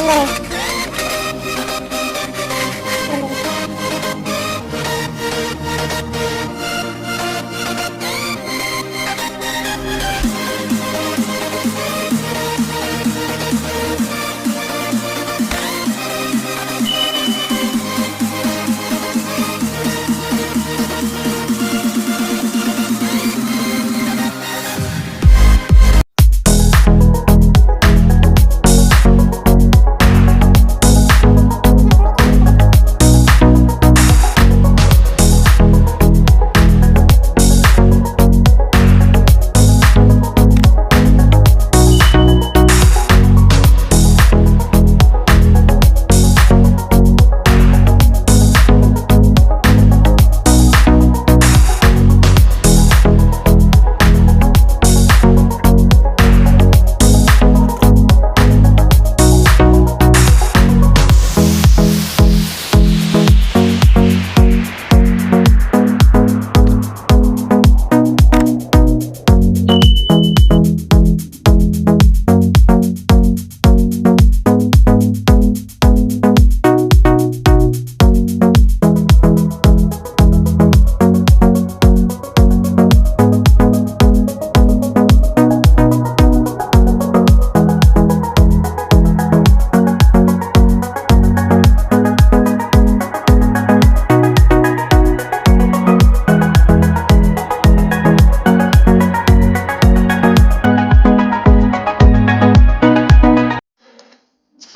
तो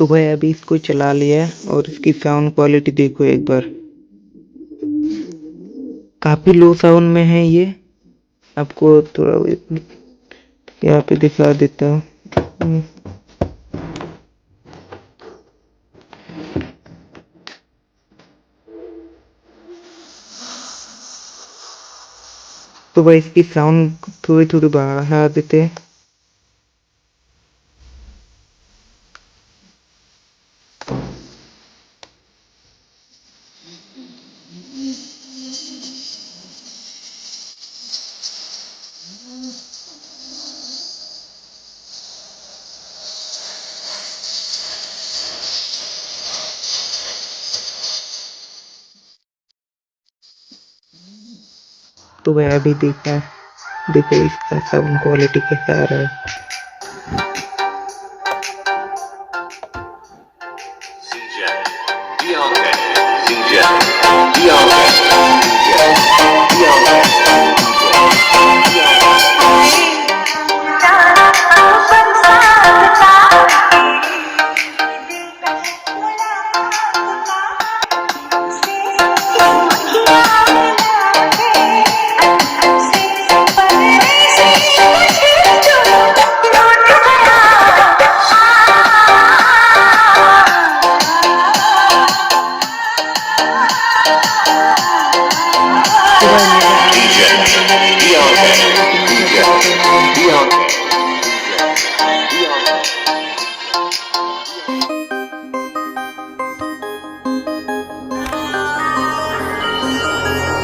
भाई अभी इसको चला लिया है और इसकी साउंड क्वालिटी देखो एक बार, काफी लो साउंड में है ये। आपको थोड़ा यहाँ पे दिखा देता हूँ। तो भाई इसकी साउंड थोड़ी थोड़ी बढ़ा देते हैं। तो भाई अभी देखो इसका साउंड क्वालिटी कैसा आ रहा है। CJ,